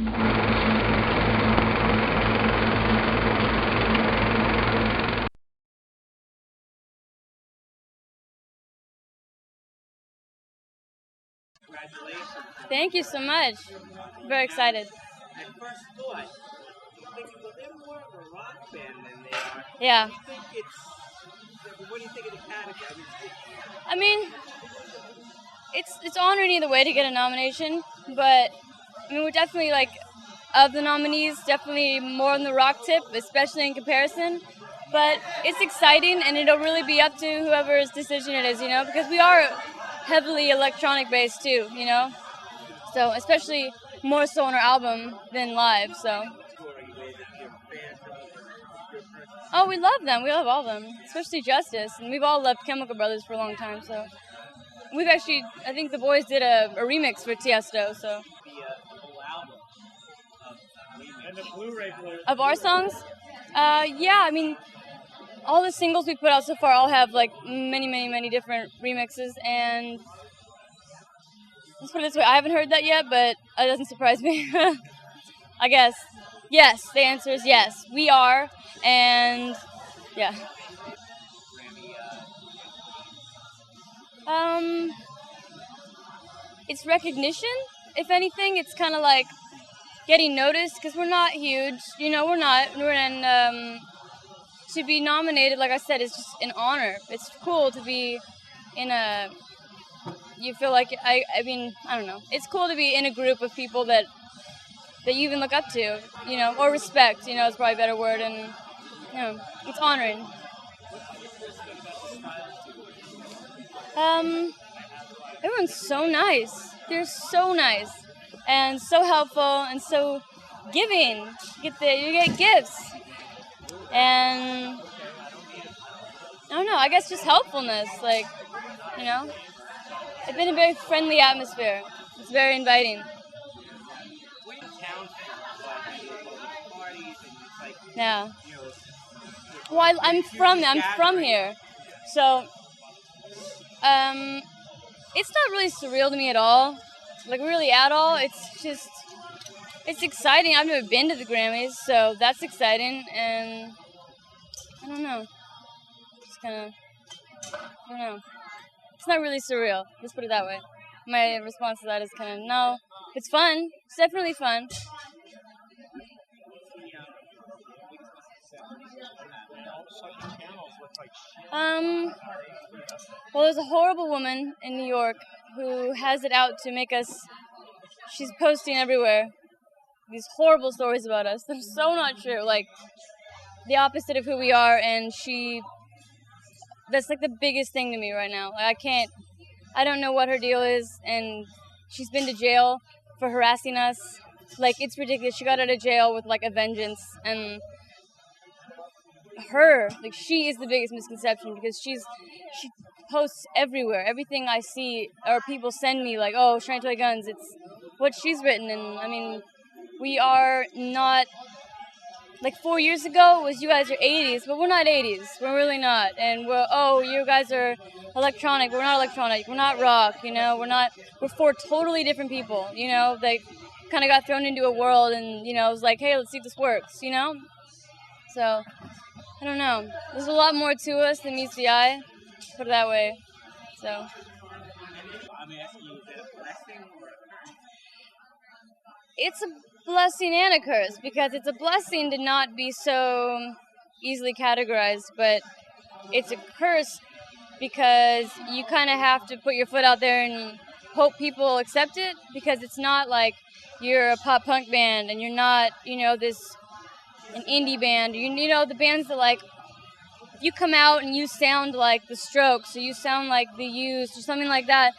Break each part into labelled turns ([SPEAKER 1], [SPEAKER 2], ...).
[SPEAKER 1] Congratulations.
[SPEAKER 2] Thank you so much. Very excited.
[SPEAKER 1] At first thought, I'm thinking, well, they're more of a rock band than they are.
[SPEAKER 2] Yeah.
[SPEAKER 1] What do you think of the category?
[SPEAKER 2] I mean, it's honoring either way to get a nomination, but I mean, we're definitely like, of the nominees, definitely more on the rock tip, especially in comparison. But it's exciting, and it'll really be up to whoever's decision it is, because we are heavily electronic based too, So especially more so on our album than live. So. Oh, we love them. We love all of them, especially Justice, and we've all loved Chemical Brothers for a long time. So we've actually, I think the boys did a remix for Tiesto. So.
[SPEAKER 3] And the Blu-ray player.
[SPEAKER 2] Of our songs? Yeah, I mean, all the singles we put out so far all have like many different remixes, and let's put it this way, I haven't heard that yet, but it doesn't surprise me. I guess. Yes, the answer is yes. We are, and yeah. It's recognition, if anything. It's kind of like getting noticed, because we're not huge, we're not, and to be nominated, like I said, is just an honor. It's cool to be you feel like, I mean, I don't know, it's cool to be in a group of people that you even look up to, or respect, is probably a better word, and, it's honoring. Everyone's so nice. They're so nice and so helpful and so giving. You get gifts, and I don't know, I guess just helpfulness, like, it's been a very friendly atmosphere. It's very inviting. Yeah. Well, I'm from here, so it's not really surreal to me at all. Like, really at all. It's just, it's exciting. I've never been to the Grammys, so that's exciting, and I don't know. Just kind of, I don't know. It's not really surreal. Let's put it that way. My response to that is kind of, no. It's fun. It's definitely fun. Well, there's a horrible woman in New York who has it out to make us, she's posting everywhere these horrible stories about us. They're so not true. Like, the opposite of who we are, and that's like the biggest thing to me right now. Like, I don't know what her deal is, and she's been to jail for harassing us. Like, it's ridiculous. She got out of jail with like a vengeance, and she is the biggest misconception, because she posts everywhere. Everything I see, or people send me, like, oh, trying to toy guns, it's what she's written. And I mean, we are not, like 4 years ago it was, you guys are 80s, but we're not 80s. We're really not. And you guys are electronic. We're not electronic. We're not rock, we're four totally different people, they kind of got thrown into a world, and, it was like, hey, let's see if this works, So, I don't know. There's a lot more to us than meets the eye, put it that way. So.
[SPEAKER 1] I'm asking you, is it a blessing or a curse?
[SPEAKER 2] It's a blessing and a curse, because it's a blessing to not be so easily categorized, but it's a curse because you kind of have to put your foot out there and hope people accept it, because it's not like you're a pop punk band and you're not, an indie band. The bands that, like, you come out and you sound like the Strokes, or you sound like the Used, or something like that,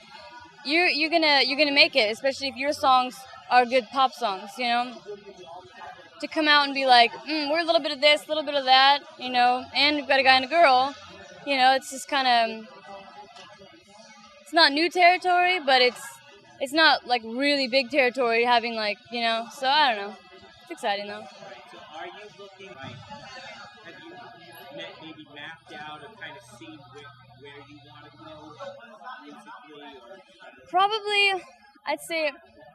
[SPEAKER 2] you're gonna make it, especially if your songs are good pop songs, To come out and be like, we're a little bit of this, a little bit of that, and we've got a guy and a girl, it's just kind of, it's not new territory, but it's not like really big territory having, like, so I don't know. It's exciting though.
[SPEAKER 1] So are you looking, like, have you maybe mapped out or kind of seen where you want to go musically?
[SPEAKER 2] Probably, I'd say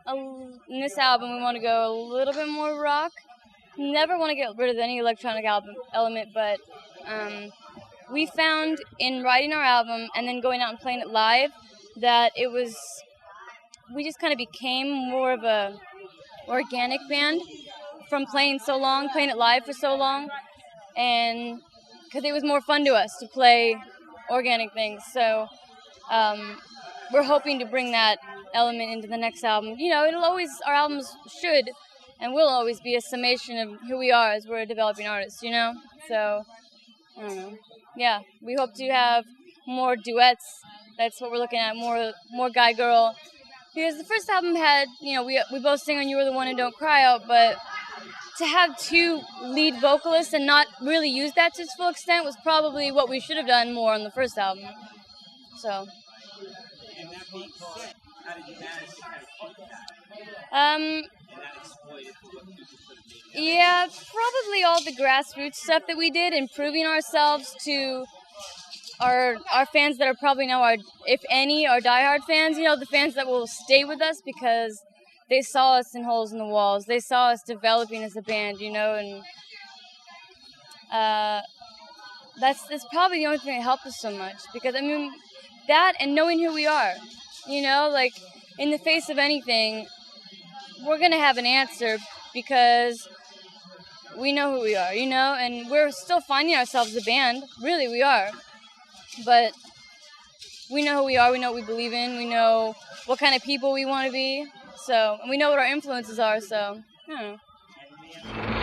[SPEAKER 2] in this album, we want to go a little bit more rock. Never want to get rid of any electronic element, but we found in writing our album and then going out and playing it live that we just kind of became more of a organic band from playing it live for so long, and because it was more fun to us to play organic things. So we're hoping to bring that element into the next album. You know, our albums should and will always be a summation of who we are as we're a developing artist, you know? So, I don't know. Yeah, we hope to have more duets. That's what we're looking at, more guy-girl. Because the first album had, you know, we both sing on You Were the One and Don't Cry Out, but to have two lead vocalists and not really use that to its full extent was probably what we should have done more on the first album. So.
[SPEAKER 1] And that being said, how did you manage to kind of keep that?
[SPEAKER 2] And
[SPEAKER 1] not exploit it for what people could have made?
[SPEAKER 2] Yeah, probably all the grassroots stuff that we did, improving ourselves to our fans that are probably now if any, our diehard fans, you know, the fans that will stay with us because they saw us in Holes in the Walls. They saw us developing as a band, you know, and that's probably the only thing that helped us so much. Because, I mean, that and knowing who we are, you know, like, in the face of anything, we're going to have an answer because we know who we are, you know, and we're still finding ourselves as a band. Really, we are. But we know who we are, we know what we believe in, we know what kind of people we want to be, so, and we know what our influences are, so, I don't know.